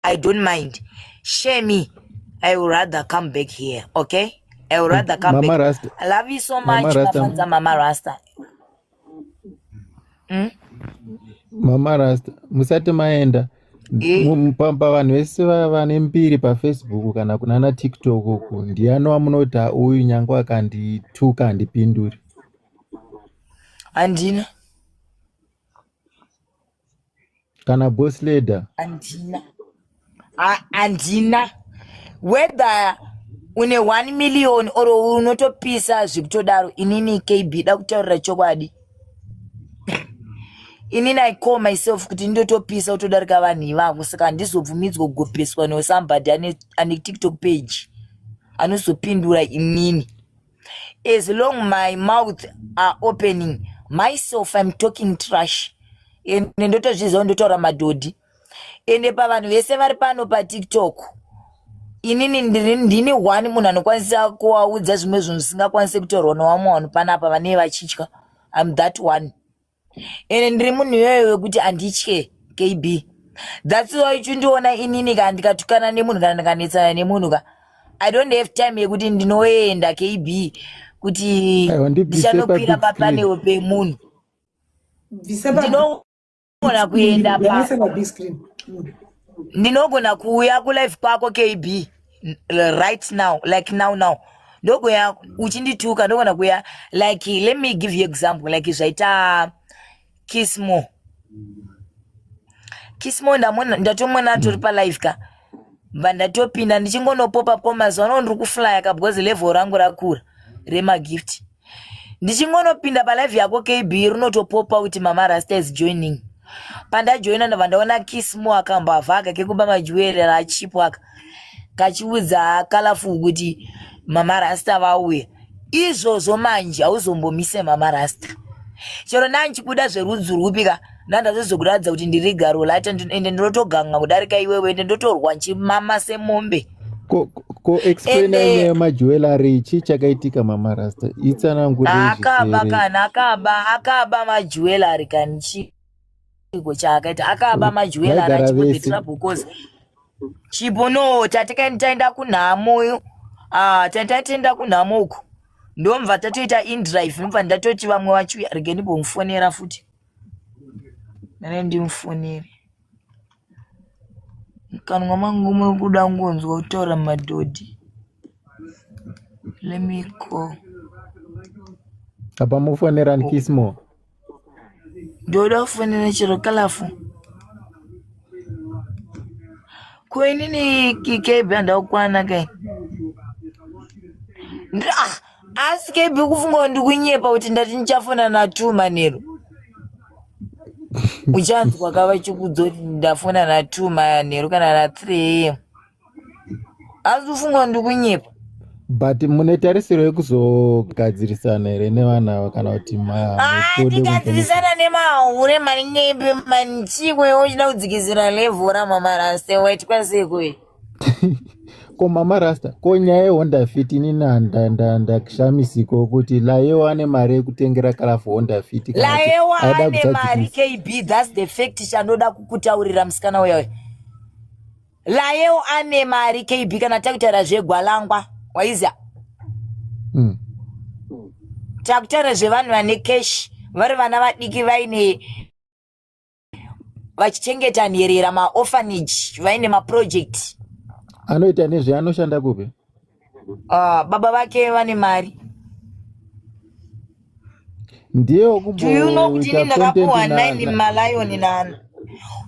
I don't mind. Share me. I would rather come back here, okay? I would rather come Mama back. Rasta. I love you so Mama much, Rasta. Mafanza Mama Rasta. Mama Rasta. Musati maenda. Mupamba vanhu vese vane mbiri paFacebook kana kunana TikTok uku ndianova munoti uyu nyange akandituka handipinduri. Andina. Kana boss leader. Andina. Whether une 1 million or unotopisa zvekutodaro inini KB da kutaurira chokwadi. Inini I call myself kuti ndotopisa utodarika vanhu ivavo saka handizobvumidzwa kugopeswa no somebody ane TikTok page anozopindura inini. As long my mouth are opening, myself I'm talking trash. Ende ndotozviziva ndotaura madhodhi. Ende pavanhu vese vari pano paTikTok, inini ndini one munhu anokwanisa kuvaudza zvimwe zvinhu zvisingakwanisi kutaurwa nevamwe vanhu panapa vanenge vachitya. I'm that one. Ende ndiri munhu iyoyo wekuti handitye KB. That's why chundiona inini ka ndikatukana nemunhu kana ndikanetsana nemunhu ka I don't have time yekuti ndinoenda KB kuti ndichanopira papanewo pemunhu. Ndinogona kuenda ndinogona kuuya kulive kwako KB right now, like now. Ndogoya uchindituka ndogona kuya like let me give you example like zvaita Kismo ndatomona tori palive ka vandatopinda ndichingonopopa mazuva ndiri kuflya ka because level rangu rakura remagift. Ndichingonopinda palive yako KB rinotopopa kuti Mama Rasta is joining. Pandajoina ndabva ndaona Kismo akambavhaka kekuba majuweri rachipo aka kachiudza Colorful kuti Mama Rasta vauya. Izvozvo manje hauzombomise Mama Rasta. Chero nanchikuda zverudzi rupika ndandazokuradza kuti ndiri garo lata ende ndinotoganga kudarika iwewe ende ndotorwa nchimama semombe. Ko explain ine majewelry chi chakaitika Mama Rasta itsanangure akaba majewelry kanichi iko chakaita akaba majewelry chipotira because chibono tatikaenda kunhamo tatenda kunhamo uko ndomva tatoita indrive mva ndatoti vamwe vachuya regeni bomfonera futi nane ndimfonere kanwa mangu muri kuda ngonzwa kutaura madhodhi. Let me call. Apa mufonera Kismo ndoda kufonera chero Colorful ko inini KB ndakwana kai asi KB kufunga ndikunyepa kuti ndati ndichafona na2 manero uchanzwa kava chikudza kuti ndafona na2 manero kana na3 am asi kufunga ndikunyepa. But munetarisiro yekuzogadzirisana here nevanhu ava kana kuti tigadzirisana nemahure maringepe manchikwe uchida kudzikisira level raMama Rasta waitikwanise kwe ko Mama Rasta ko nyaya yeHonda Fit inini ndakushamisiko kuti layewo ane mari yekutengera Colorful Honda Fit layewo ane mari KB. That's the fact chandoda kukutaurira musikana uyo. Layewo ane mari KB kana takutaura zvegwalangwa waiza takutaura zvevanhu vane cash vari vana vadiki vaine vachichengeta nherera maorphanage vaine maproject. Anoita nezve anoshanda kupi? Baba vake vane mari. Ndiyo kumbo. Do you know kuti ndakapuwa 9 malayoni na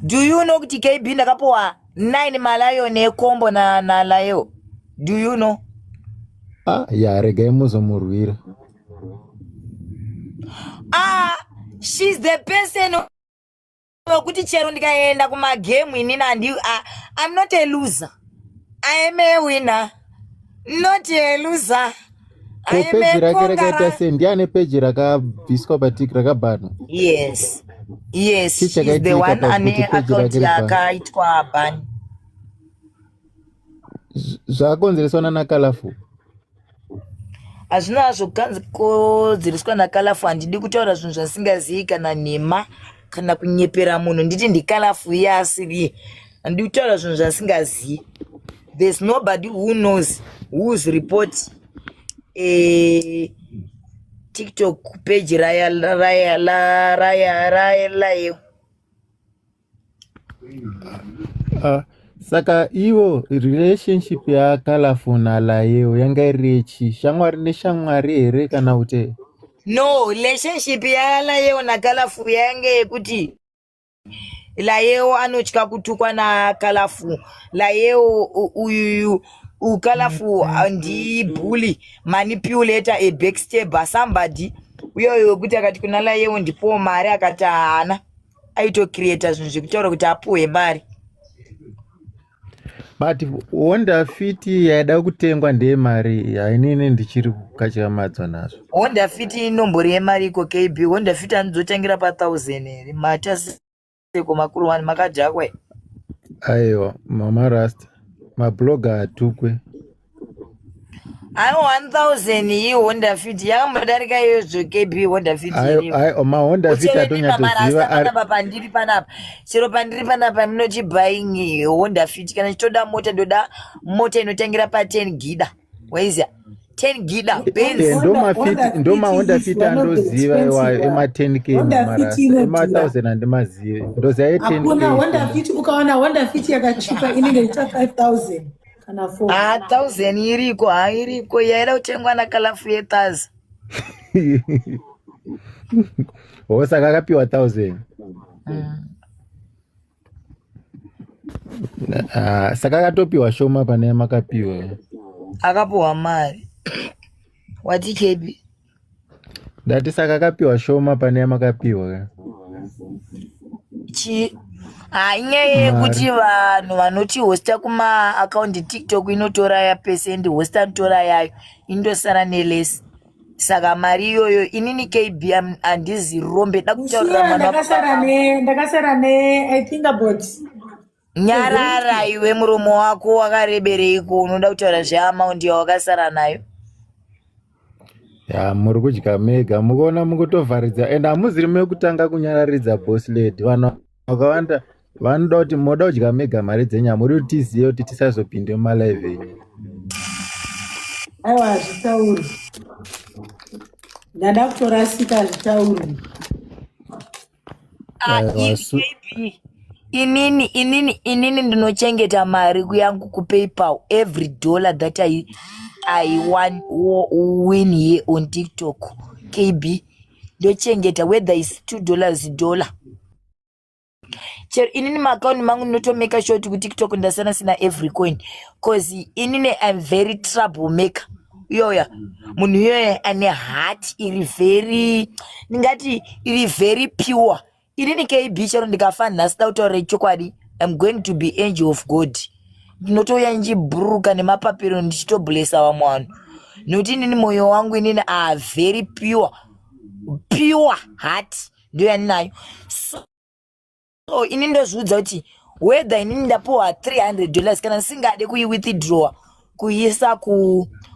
do you know kuti KB ndakapuwa 9 malayoni ekombo na layo? Do you know? Regai muzomurwira. She's the person kuti chero ndikaenda kumagame inini I'm not a loser. I am a winner. Not a loser. I am a conqueror. Ndiane page rakabviswa paTikTok rakabanwa. Yes, she's the one ane account yakaitwa ban. Zvakonzereswa naColorful. Hazvina zvokonzereswa naColorful. Handidi kutaura zvinhu zvasingazivi kana nhema kana kunyepera munhu nditi ndiColorful iye asiri handi kutaura zvinhu zvasingazivi. There's nobody who knows whose report TikTok page raya. Saka ivo relationship yaColorful naLayewo yanga iri yechi shamwari neshamwari here kana kuti? No, relationship yaLayewo naColorful yanga yekuti Layewo anotya kutukwa naColorful. Layewo uyu Colorful ndi bully, manipulator, a backstabber, somebody uyoyo wekuti akati kuna Layewo ndipowo mari akati haana, aitocreata zvinhu zvekutaura kuti apuwe mari. But Honda Fit yaida kutengwa ndeyemari hainini ndichiri kukachamadzwa nazvo. Honda Fit inombori yemari iko KB. Honda Fit anozotangira pa1000 here. Mataseko makuru wani makajakwa. Aiwa Mama Rasta mablogger atukwe. Ayo 1000 iyi Honda Fit yakambodarika iyozo KB. Honda Fit iripo. Ayo ma Honda Fit atonyatsoziva panapa pandiri panapa. Chero pandiri panapa ndinoti buying Honda Fit kana chitoda mota ndoda mota inotangira pa10 gida. Waiza 10 gida Benz. Ndoma Honda Fit andoziva ema 10k Mama Rasta. Ema 1000 andimazive. Ndoziva 10k. Akuna Honda Fit ukaona Honda Fit yakachipa inenge ita 5000. 1000 iriko yaida kutengwa naColorful ye1000. Saka akapiwa 1000. Saka akatopiwa shoma pane yamakapiwa. Akapiwa mari. Wati KB? Ndati saka akapiwa shoma pane yamakapiwa. Inyaya yekuti vanhu vanoti hosta kuma account TikTok inotora ya percent, hosta notora yayo indosara neless. Saka mari iyoyo inini KB handizirombe da kutaurira mwana ndakasara ne I think about nyarara iwe muromo wako wakarebereiko unoda kutaura zveamount yawakasara nayo. Ya muri kudya mega mukuona mukutovharidza and hamuziri mekutanga kunyararidza boss lady. Vanhu vakawanda vanoda kuti moda kudya mega mari dzenyama muri kuti tizive kuti tisazopinde mumalive enyu. Aiwa hazvitauri. Ndada kutorasika hazvitauri. Inini ndinochengeta mari yangu kuPayPal. Every dollar that I win here on TikTok KB ndochengeta, whether is $2 chero inini maakaunti mangu ndinotomeka sure kuti TikTok ndasana sina every coin, cause inini I'm very troublemaker. Iyoya munhu iyoya ane heart iri very, ndingati iri very pure. Inini KB chero ndikafa nhasi tautaura chokwadi, I'm going to be angel of God. Ndinotouya njiburuka nemapapiro ndichitoblessa vamwe vanhu nokuti inini mwoyo wangu inini very pure heart ndio yaninayo. So inini ndozviudza kuti whether inini ndapuwa $300 kana ndisingade kuiwithdraw kuisa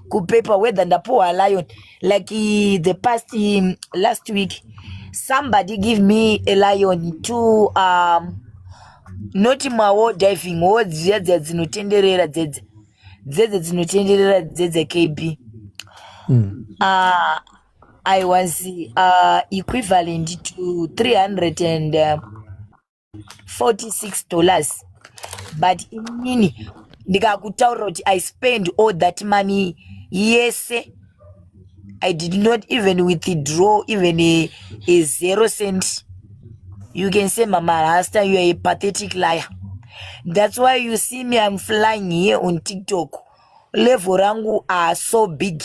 kuPayPal, whether ndapuwa Lion like the past last week somebody give me a Lion to not mawo diving wo dziya dzinotenderera dzedze dzinotenderera dzedze KB. I was equivalent to $346, but inini ndikakutaura kuti I spend all that money. Yes, I did not even withdraw even a 0 cent. You can say, Mama Rasta, you are a pathetic liar. That's why you see me, I'm flying here on TikTok. Level rangu are so big.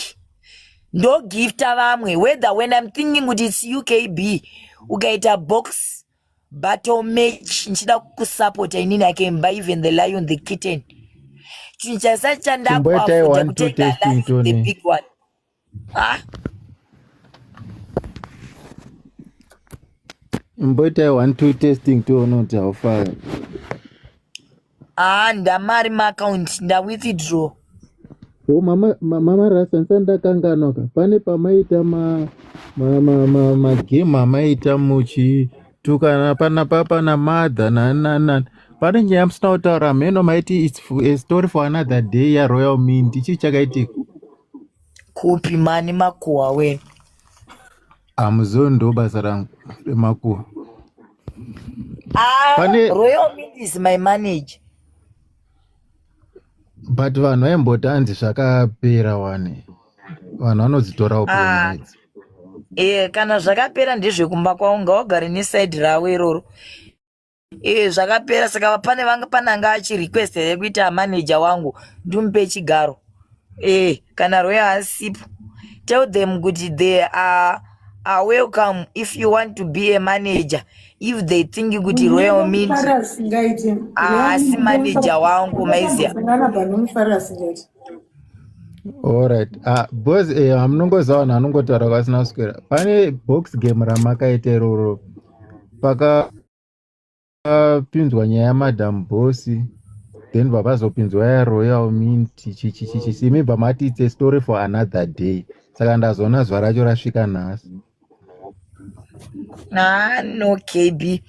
No gift avamwe. Whether when I'm thinking with it's UKB, ukaita box battle match, nchida kusupport, I need I can buy even the lion, the kitten. Chinchasa chanda kwa fuja kuteka lion, the big one. Mboita 1-2 testing to not how far. Ndamari account nda withdraw. Mama Rasta nsanda kanganoka. Pane pamaita ma game amaita muchi tukana pana papa na mother na pane nyaya musina kutaura mheno maiti its a story for another day yaRoyal Mint ichi chakaitika kupi mani makuhwa wenu amuzondo basa rangu remakuhwa Royal Mint is my manager. But vanhu vaimboti hanzi zvakapera wane vanhu vanodzitorawo promenades kana zvakapera ndezvekumba kwaunga wagare nesaidi ravo iroro zvakapera saka pananga achirequest rekuita manager wangu ndimupe chigaro kana Royal asipo tell them kuti they are welcome if you want to be a manager if they think kuti Royal Mint asi manager wangu maiziya. Alright. Boss amunongoziva vanhu vanongotaura kwasina kuswera. Pane box game ramakaita iroro pakapinzwa nyaya yaMadam Boss then papazopinzwa yaRoyal Mint simibva mati it's a story for another day. Saka ndazoona zuva racho rasvika nhasi. No KB.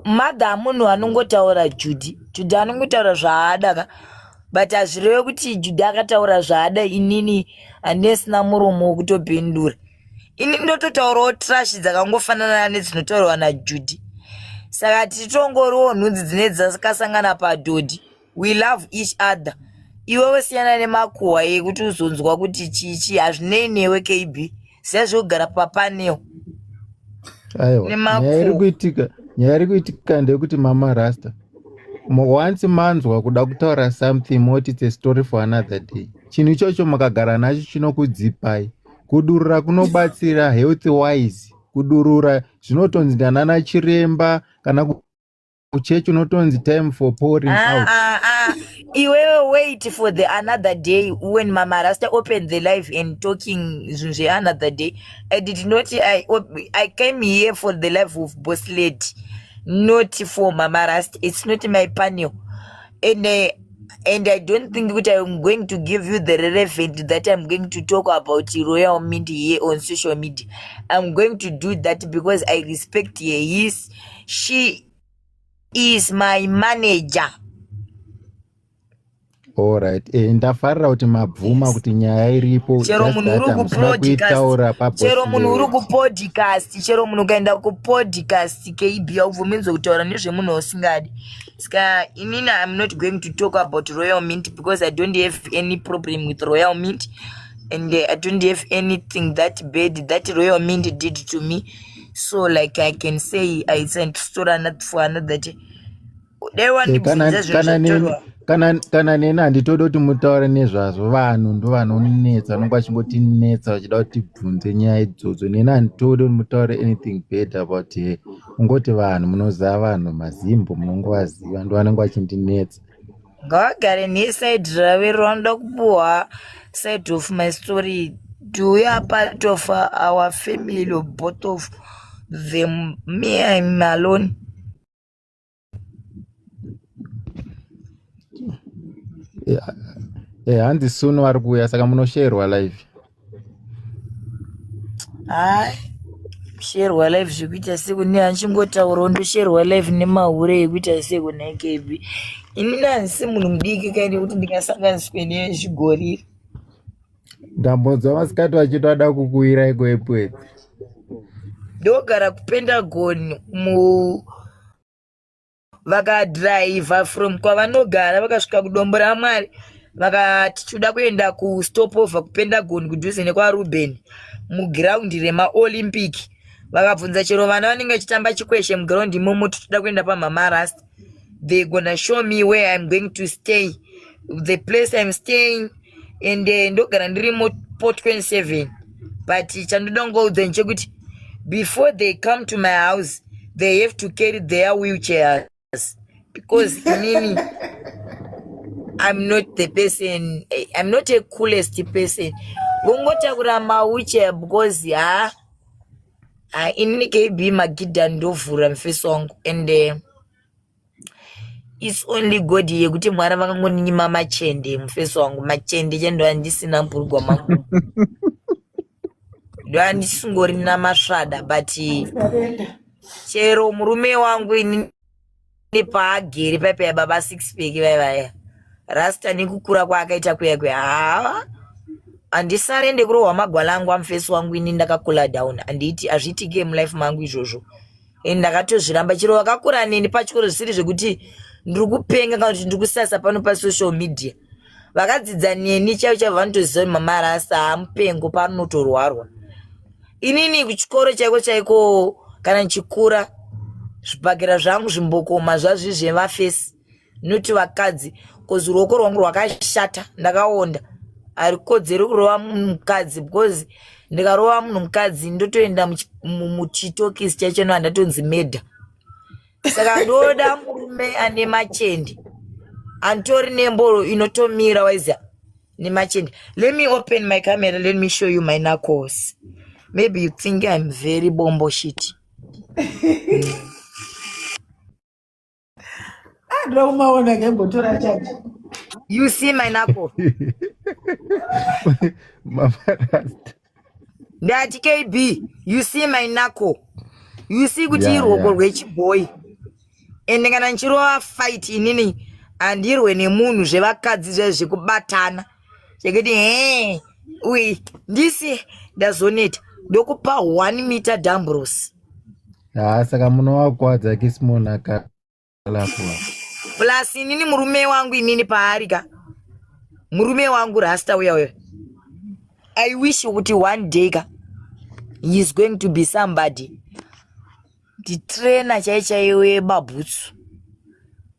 Madam munhu anongotaura Judy anongotaura zvaada but azvireve kuti Judy akataura zvaada inini handisina muromo wekutopindura. Ini ndototaurawo trash dzakangofanana nedzinotaurwa naJudy. Saka titongoriwo nhunzi dzine dzakasangana padhodhi. We love each other. Iwewe siyana nemakuhwa ekuti uzonzwa kuti chichi hazvinei newe KB. Siyazvogara papanel. Aiwa, nyaya iri kuitika ndeyekuti Mama Rasta once manzwa kuda kutaura something moti it's a story for another day. Chinhu ichocho makagara nacho chinokudzipai. Kudurura kunobatsira health wise. Kudurura zvinotonzi ndanana chiremba kana kuchechi unotonzi time for pouring out. Iwewe wait for the another day when Mama Rasta opened the live and talking another day. I did not. I came here for the live of Boss Lady, not for Mama Rasta. It's not my panel, and I don't think that I'm going to give you the relevant that I'm going to talk about Royal Mint here on social media. I'm going to do that because I respect her. She is my manager. Alright, ndafarira kuti mabvuma kuti nyaya iripo chero munhu uri kupodcast chero munhu ukaenda kupodcast KB aubvuminzwe kutaura nezvemunhu usingadi. Saka inini I'm not going to talk about Royal Mint because I don't have any problem with Royal Mint and I don't have anything that bad that Royal Mint did to me, so like I can say I sent story not for another day. Kana neni handitoda kuti mutaure nezvazvo vanhu ndo vanonetsa vanonge vachingotinetsa vachida kuti tibvunze nyaya idzodzo. Neni handitoda kuti mutaure anything bad about her. Ungoti vanhu munoziva vanhu mazimbo munongovaziva ndo vanenge vachindinetsa. Ngavagare neside rave rwanoda kupuhwa side of my story. We are part of our family or both of them. Me, I'm alone. Hanzi soon vari kuuya saka munosherwa live. Sherwa live zvekuita seku ne anchingotaura ndosherwa live nemahure ekuita seku naKB. Ini handisi munhu mudiki kaini kuti ndingasanganiswe nezvigoriri. Ndambonzwa masikati vachitoda kukuwira ikwepo. Ndogara kuPentagon vakadrive from kwavanogara vakasvika kudombo raMwari vakati choda kuenda kustopover kuPentagon kudhuze nekwaRuben mugiraundi remaOlympic. Vakabvunza chero vana vanenge vachitamba chikweshe mugiraundi imomo toda kuenda paMama Rasta. They gonna show me where I'm going to stay, the place I'm staying, and ndogara ndiri Port 27. But chandoda ngoudza nchekuti before they come to my house they have to carry their wheelchairs because inini I'm not the person, I'm not a coolest person. Vongotakura mawheelchair because inini KB magidha ndovhura mufesi wangu and it's only God yekuti Mwari vakangoninyima machende mufesi wangu. Machende chendo handisina mpurugwa mangu ndo handisingorina masvada but chero murume wangu ini paagere paipa baba 6 pack vaivaya rasta nekukura kwaakaita kuya handisarende kurohwa magwala angu amufesi wangu ini ndakakula down handiti hazviitike mulife mangu izvozvo ndakatozviramba chero wakakura neni pachikoro zvisiri zvekuti ndiri kupenga kana kuti ndiri kusasa pano pasocial media vakadzidza neni chaivo vanotoziva kuti mama rasta hamupengo panotorwarwa inini kuchikoro chaiko kana ndichikura zvibhagera zvangu zvimbokoma zvazvi zvemafesi noti vakadzi kozi ruoko rwangu rwakashata ndakaonda ari kodzero kurova munhu mukadzi because ndikarova munhu mukadzi ndotoenda muchitokisi chacheno handatonzi medha saka ndoda murume ane machende antori nemboro inotomira waiziya nemachende. Let me open my camera, let me show you my knuckles. Maybe you think I'm very bombo shit. You see my knuckle? That KB, you see my knuckle? You see kuti iroko rwechiboy. Ende kana nchirova fight inini andirwe nemunhu zvevakadzi zvekubatana. Chekuti uyi ndisi ndazoneta ndokupa 1 meter dumbbells. Saka munowakwadza kisimona kalapo. Plus inini murume wangu inini paarika. Murume wangu rasta uya. I wish kuti one day he is going to be somebody. The trainer chaiwe babutsu.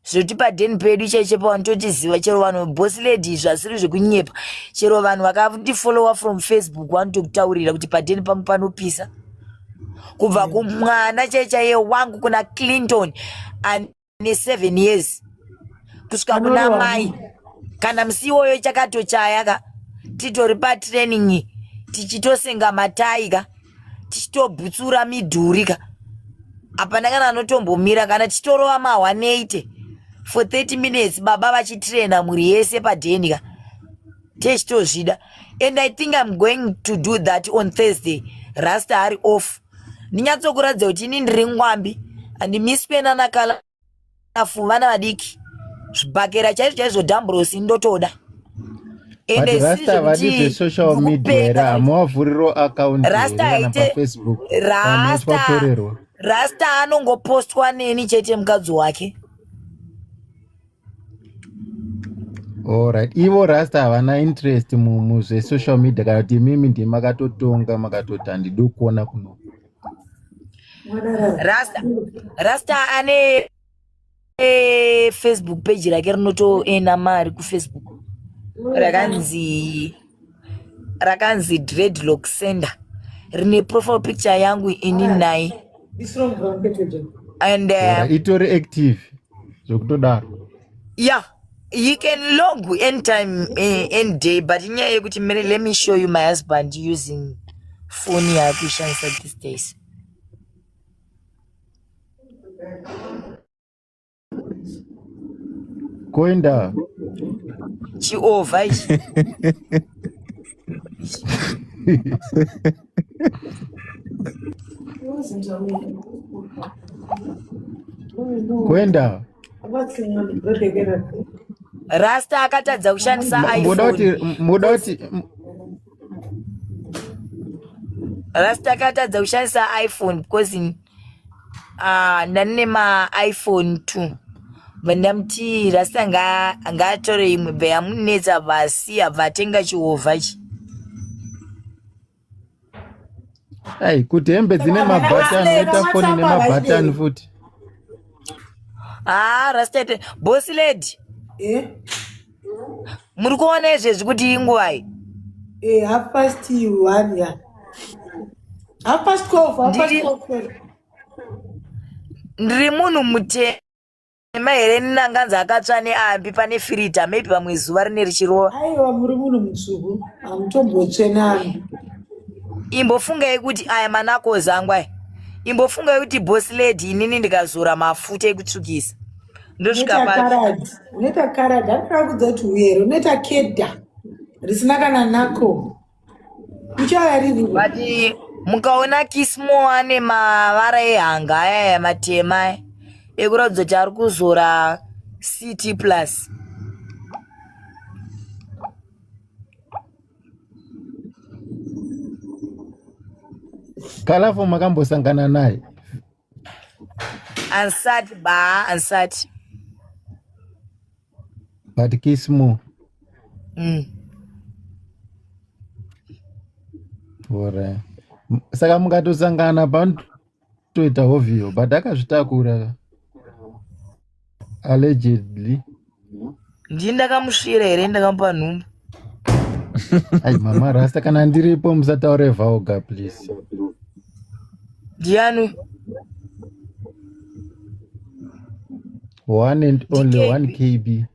Zvoti padeni pedu chaichepa wanototiziva chero vanhu boss lady zvasiri zvekunyepa. Chero vanhu vakatifollowa from Facebook vanotokutaurira kuti padeni pangu panopisa. Kubva kumwana chaiye wangu kuna Clinton ane 7 years. Kusvika kuna mai. Kana musiwoyo chakatochaya titori patraining tichitosenga mataiga tichitobutsura midhuri apana kana anotombomira kana tichitorova ma180 for 30 minutes baba vachitraina muri yese padeni techitozvida. And I think I'm going to do that on Thursday. Rasta ari off. Ninyatsokuradza kuti ini ndiri ngwambi andimiswena nakala afuvana vadiki zvibhakera chaizvo dumbbells ndotoda. But Rasta vadizve social media era muavhuriro account Rasta pa Facebook. Rasta anongopostwa neni chete mukadzi wake. Alright, ivo Rasta havana interest muzve social media kana kuti mimi ndimakatotonga makatoti handidi kuona kuno. Rasta ane Facebook page rake rinotoenda mari kuFacebook. Rakanzi Dreadlock Sender. Rine profile picture yangu ini nai. And itori active. Zvokutodaro. Yeah, you can log anytime, any day, but let me show you my husband using phone yakishanisa these days. Koenda. Chiova ichi. Koenda. Rasta akatadza kushandisa iPhone. Rasta akatadza kushandisa iPhone because ndane ma iPhone 2. Vandamti Rasta ngatore imwe beyamunetsa basi abvatenga chiova ichi. Ai kuti hembe dzine mabutton unoita foni nemabutton futi. Rasta boss lady. Muri kuona izvezvi kuti ingwai? 1:30 ya. 12:30. Ndiri munhu mutema here ninanganza akatsva neambi pane filter maybe pamwe zuva rine richirova. Aiwa muri munhu mutsvuku hamutombotsvenani. Imbofungai kuti aya manakozi angwai. Imbofungai kuti boss lady inini ndikazora mafuta ekutsvukisa. Ndosvika pasi. Unoita karadi anoda kudza kuti uyero unoita kedha risina kana nako. Uchaya riri. But mukaona kismo ane mavara ehanga aya matema ekuratidza kuti ari kuzora CT plus. Kalafo makambosangana naye Ansati ba ansati. but Kismo. Alright. Saka mukatosangana panotoita hovhiyo but akazvitakura allegedly. Ndini ndakamusvira here ndakamupa nhumbu. Ai mama Rasta kana ndiripo musataure Vauga please. Ndiani? One and only DKB. 1 KB.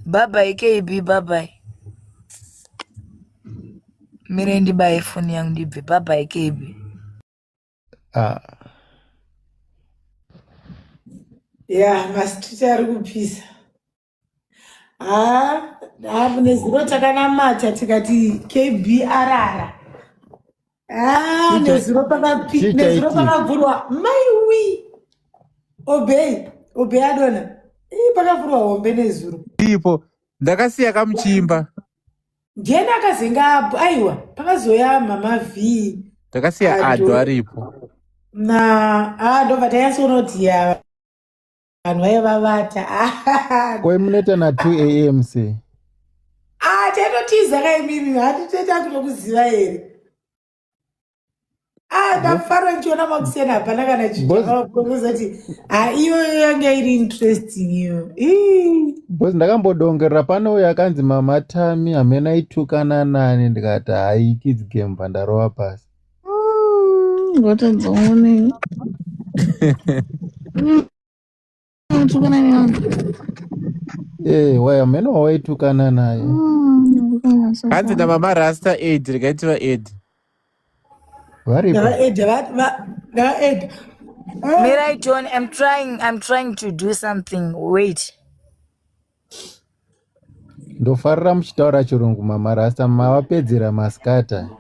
Bye bye KB, bye bye. Mire ndibaye foni yangu ndibve. Bye bye KB. Ya masititi ari kupisa. Mune zuro takanamata tikati KB arara. Nezuro pakavhurwa maiwi. Obey adona. Pakavhurwa hombe nezuro. Ipo ndakasiya kamuchimba. Ndiye akazenga apo aiwa pakazoya mama V. Ndakasiya Ado aripo. Ndobva tayasoonoti ya vanhu vaivavata. Kwe munoita na 2 AM se. Taitotiza kaimimi hatitoita kutokuziva here. Ndafara ndichiona makusena hapana kana chiaakuzoti iyo yange iri interesting iyo. Bosi ndakambodongerera pane uyo akanzi Mama Tami hamena itukana nani ndikati hai kids game pandarova pasi. Ngotadzone. Tukana nani? Wai hamena waitukana naye. Kanzi na Mama Rasta Ed rikaitwa Ed. Varipo. Mirai John, I'm trying to do something. Wait. Ndofarira muchitaura chirungu Mama Rasta mavapedzera maskata.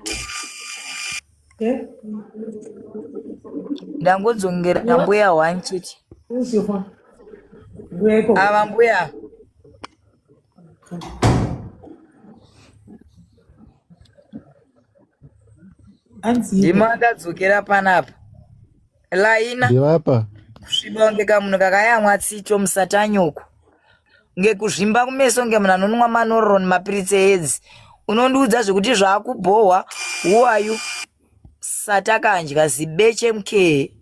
Ndangodzongera mbuya one chete. Ava mbuya. Ndima akadzokera panapa. Laina. Ndivapa. Kusviba kunge kamunhu kakayamwa tsito musatanyoko. Ngekuzvimba kumeso nge munhu anonwa manororo nemapiritsi edzi. Unondiudza zvekuti zvakubhohwa. Who are you? Satakandya zibeche mukee.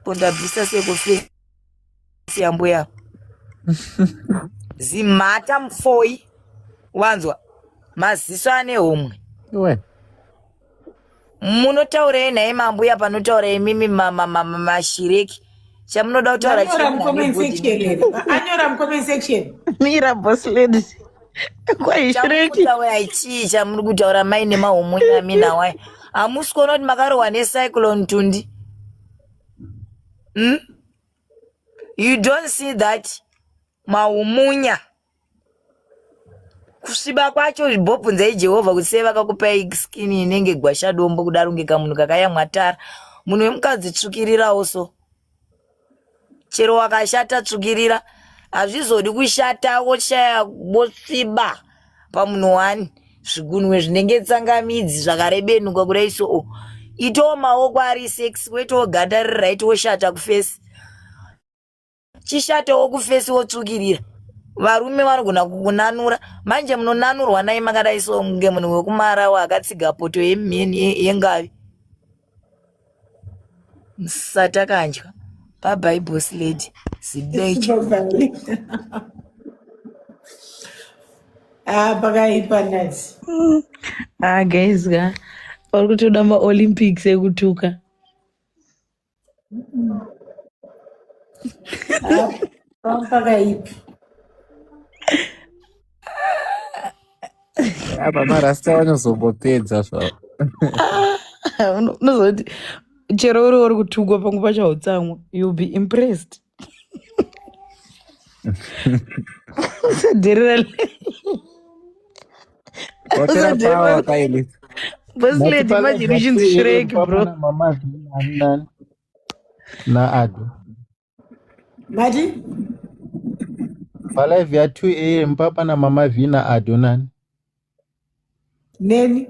Pondabvisa sekufesi yambuya. Zimhata mufoi. Wanzwa. Maziso ane homwe. We. Munotaurei naye mambuya panotaurei mimi mashireki. Chamunoda kutaura anyora mucomment section. Mira boss lady. Kwa shireki. Chamuri kutaura maine mahomwe amina wai. Amusi kuona kuti makarohwa necyclone Tundi. You don't see that? Mahumunya. Kusviba kwacho zvibhobvunzai Jehovha kuti sei vakakupai skini inenge gwasha dombo kudaro ngekamunhu kakayamwa tara. Munhu wemukadzi tsvukirirawo so. Chero wakashata tsvukirira. Hazvizodi kushata woshaya wosviba pamunhu wani. Zvigunwe zvinenge tsangamidzi zvakarebenuka kudai so. Itowo maoko ari sex wetowo ganda riri right woshata kufesi. Chishatawo kufesi wotsvukirira. Varume vanogona kukunanura. Manje munonanurwa naye makadai so nge munhu wekumarawo akatsiga poto yemheni yengavi. Satakandya. Bye bye boss lady. Zibeche. Pakaipa nasi. Guys ga. Vari kutoda maOlympics ekutuka. Pakaipa. Mama Rasta vanozombopedza zvavo. Unozoti chero uri kutukwa panguva chautsamwa. You'll be impressed. Usadherera. Watera pawa wakailisa. Boss lady imagine uchinzi Shrek bro. Mama na Ado. Mati? palive ya 2 am papa na mama V na Adonani. Neni?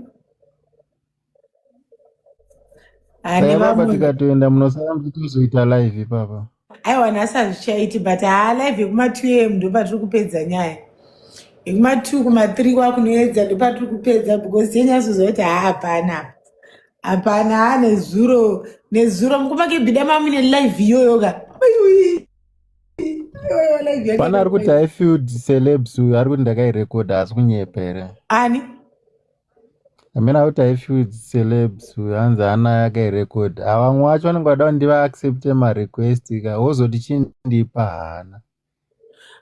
Ani Saka papa vamwe. tikatoenda munosara muchitozoita live papa. Aiwa nhasi hazvichaiti but live yekuma2 am ndo patiri kupedza nyaya. Yekuma2 kuma3 kwakunoedza ndo patiri kupedza because yenyazozoti hapana nezuro mukupa kebhida mamune live iyoyoka. Pana ari kuti Highfield celebs uyu ari kuti ndakairekodha asi kunyepa here. Ani? Amene kuti Highfield celebs uyu hanzi hana yakairekodha. Vamwe vacho vanenge vada kuti ndivaaccepte marequest ka wozoti chindipa hana.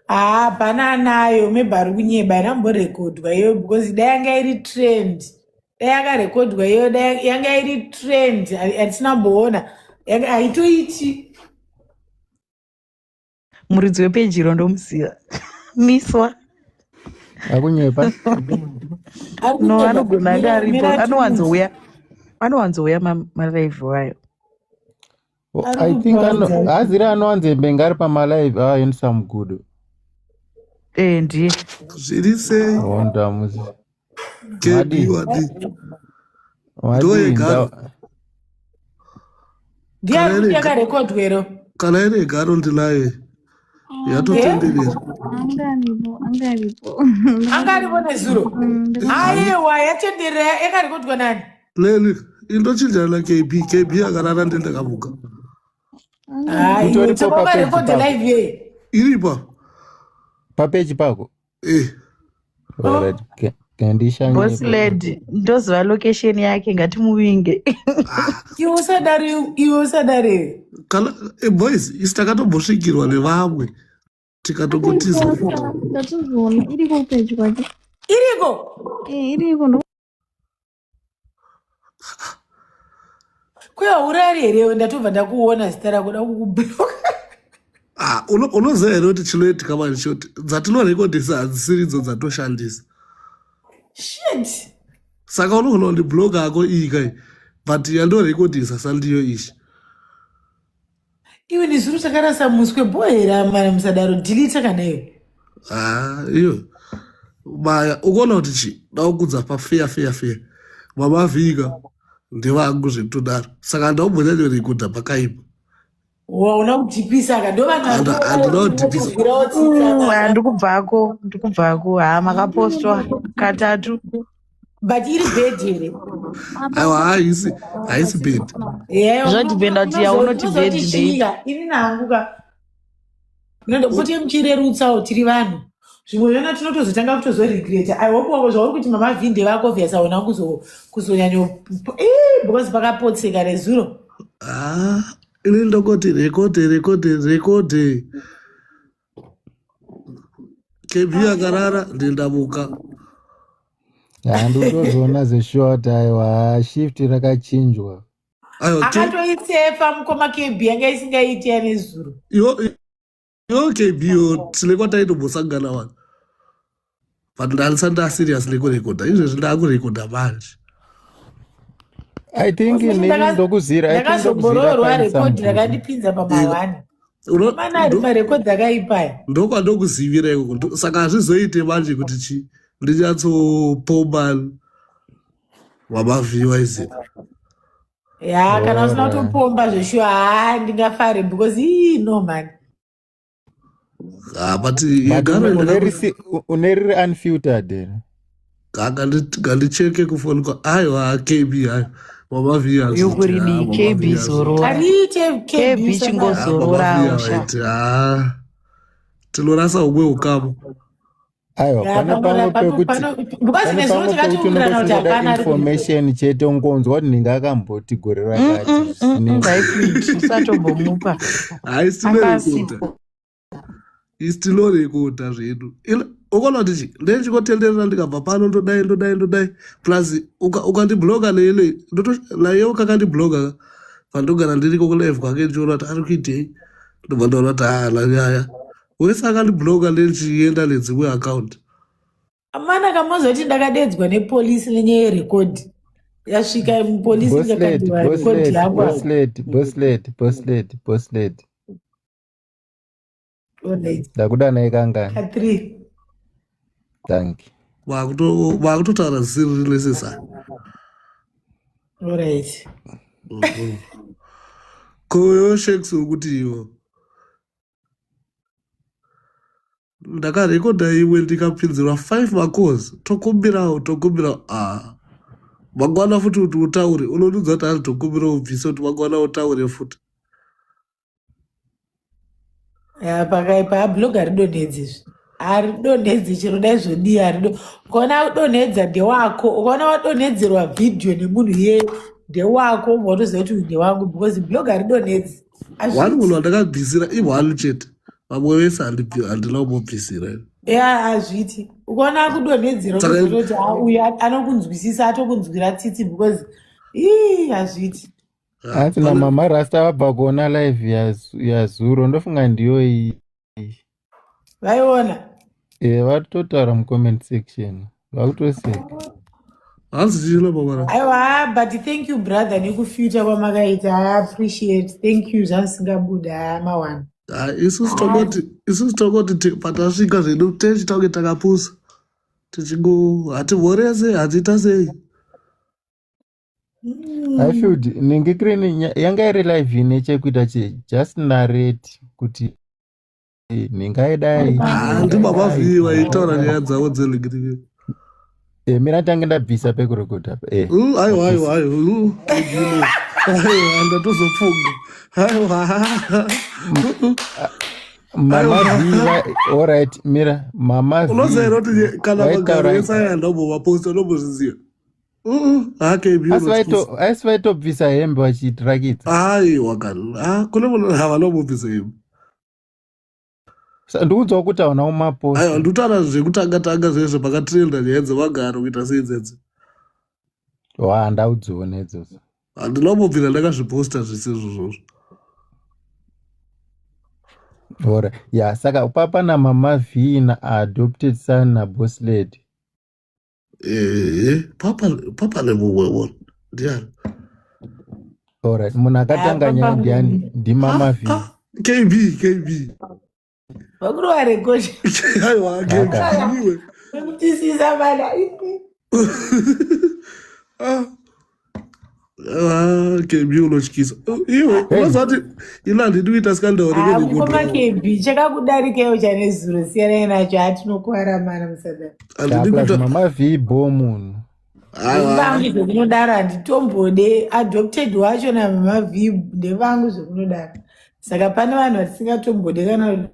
Hapana anayo maybe ari kunyeba inamborekodwa iyo because dai yanga iri trend. Dai yakarekodwa iyo dai yanga iri trend hatinamboona. Haitoiti. muridzi wepeji iro ndomuziva miswa Akunyepa. no anogona anga aripo anowanzouya malive wayo. I think haziri anowanzembenga ari pamalive in some good. Ndiye Zviri sei? Onda muzi. Kebi wadi. Ndiari kuti yakarekodwa iro. Kana ine garo ndilaye. Yatotenderera. Angaripo nezuro. Aiwa yatenderera yakarekodwa nani? Leli indochinjana na KB akarara ndendakamuka. Utoripo Wakarekodwa papeji live yeyi. Iripa. papeji pako. Eh. Kandishanye. boss lady ndoziva location yake ngatimuvinge. Iwe usadare. Kana boys isitakatomboshikirwa nevamwe. Tikatokotiza. Ndatozviona iriko peji kwake. Iriko? Iriko ndo. Kuyaurari here ndatobva ndakuona zita rako ndakukubloka. Unoziva here kuti chinoitika mani choti dzatinorekodhesa hadzisiri idzo dzatoshandisa. Shit. Saka unoona kuti blog yako iyi kai but yandorekodhesa sandiyo ishi. Iwe nezuro takarasa muswe bohera mara musadaro delete kana iwe. Iyo maya ukaona kuti chi daukudza fair mamavhika ndevangu zvekutodaro saka ndaumbodanyorekodha pakaipa. Waona kudhipisa handina kudhipisa. ndikubvako makapostwa katatu. but iri bhedhi here. Aiwa haisi bed. Zvodhipenda kuti yaunoti bhedhi ndei. Ini nangu ka. Kuti muchirerutsawo tiri vanhu. Zvimwe zvona tinotozotanga kutozoregreta. I hope wako zvauri kuti mama vhinde vako obviously hauna kuzonyanyo because pakapotseka nezuro. Ini ndokoti rekodhe. KB akarara ndendamuka. Handotozona zeshort aiwa shift rakachinjwa. Akatoitsefa mukoma KB yanga isingaiti yanezuro. Yo KB yo tine kwataitombosangana vanhu. But ndalisanda serious nekurekodha. Izvezvi ndakurekodha manje. I think inini ndokuzira. Ndakazombororwa rekodhi rakandipinza pamawani. Mana ari marekodhi akaipaya. Ndokwandokuzivira ikoko. Saka hazvizoite manje kuti chi ndinyatsopomba wamavhiwa izi. Ya kana usina kutopomba zveshuwa ndingafare because no man. But uneriri unfiltered. Gandicheke kufoni kwa aiwa KB hayo wamavhiwa. Yukuridi KB zorora. Ariite KB chingozorora usha. Tinorasa umwe ukamo. Aiwa pane pamwe pekuti information chete ungonzwa kuti ninga akamboti gore rakati. Usatombomupa. Isitinorekodha zvedu. Ukaona kuti chi ndechikotenderera ndikabva pano ndodai plus ukandibloga naye ukakandibloga pandogara ndiriko kulive kwake ndichiona kuti ari kuitei ndobva ndaona kuti lanyaya wese akandibloga ndechienda nedzimwe account. Amana kamozoti ndakadedzwa nepolisi nenyaya yerekodhi. Yasvika mupolisi ndakadiwa rekodhi yangu. Boss lady. Alright. ndakuda naye kangani. Ka3. Thank vakutotaura zisiri necessary. Alright. Koyo shakes ukuthi iwo ndakarekodha iwe ndikapinzirwa 5 makozi tokumbirawo magwana futi kuti utaure unonudza kuti ari tokumbira ubvise kuti magwana utaure futi Pakaipa blog haridonhedzi haridonhedzi chero dai zvodii harido. Ukaona udonhedza ndewako, ukaona wadonhedzerwa vhidhiyo nemunhu yeye ndewako watoziva kuti ndewangu because blog haridonhedzi. wani munhu wandakabvisira ihwani chete vamwe vese handina kumubvisira. Hazviti ukaona akudonhedzera utoti uyu anokunzwisisa atokunzwira tsitsi because hazviti. Atina mama Rasta wabva kuona live yazuro ndofunga ndiyo iyi. Vaiona? Vatotaura mucomment section. Vakutoseka. Hanzi chino mama. Aiwa, but thank you brother nekufita kwamakaita. I appreciate. Thank you zvansingabuda mawana. Isusu tongoti patasvika zvedu techitauke takapusa tichingo hativhorese hatiita sei. I feel ningikrini yanga iri live ine chekuita just narrate kuti ningaidai. Ndimabavhiyi vaitaura nyaya dzavo dzeligiriki. Mira tange ndabvisa pekurekota. Aiwa ndatozopfunga. Mama Viva, alright, mira, Mama Viva. Unozaira kuti kana magaro esaenda ubovaposta unobozviziva. Asi vaitobvisa hembe vachiitirakidza. Aiwa kana kune munhu havanobvisa hembe. Ndikuudzawo kuti hauna umaposta. Aiwa ndikutaura zvekutanga zvezvo pakatrenda nyaya dzemagaro kuita seidzedzo. Handaudziona idzodzo. Handinambobvira ndakazviposta zvisizvo zvozvo. Ora, saka papana Mama V na adopted son na boss lady. Papa nemumwe ndiani? Alright, munhu akatanganya ndiani? Ndimama V. KB. Vakurova rekodi. Aiwa KB iwe. Kutisisa bana. KB unotyisa. Iwe unozati ila ndinoita sikandaoneke kukoma KB chakakudarikewo chane zuro siyana nacho hatinokuwara mana musadari. Mama V bo munhu. Vangu zvekunodaro handitombode adopted wacho naMama V ndevangu zvekunodaro. Saka pane vanhu vatisingatombode kana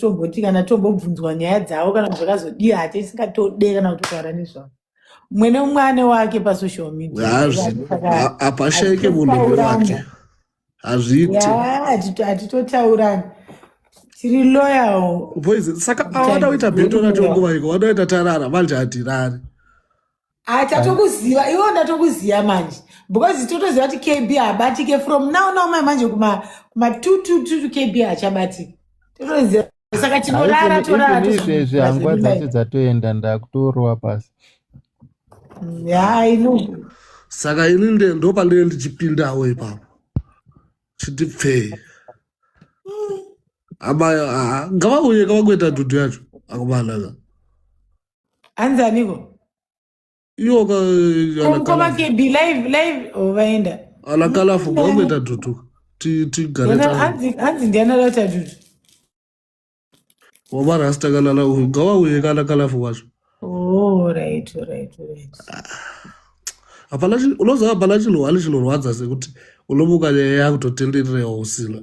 tomboti kana tombobvunzwa nyaya dzavo kana zvakazodii hatisingatode kana kutotaura nezvavo. Mwe nemumwe ane wake pasocial media. Hapasheke munhu wake. Hazviiti. Hatitotaurani. Tiri loyal. Boys, saka awada kuita bheto nacho nguva iko, wada kuita tarara manje hatirari. Tatokuziva, iwo ndatokuziva manje. Because totoziva kuti KB habatike from now manje kuma 2 KB hachabatike. Totoziva. Saka tinorara torara. Izvezvi hangwa dzacho dzatoenda ndakutorowa pasi. I know. Saka ini ndo pandine ndichipindawo ipapo. Chitipfei. Abaya ngavauye kavakuita dhudhu yacho akubanaka. Anzaniko? Iyo koma KB live vaenda. Alakalafu kavakuita dhudhu. Tigareta. Hanzi ndiana lata dhudhu. Wamarasta kalala uyu ngavauye kalakalafu wacho. Right. Unoziva hapana chinhu wani chinorwadza sekuti unomuka nyaya yakutotenderera usina.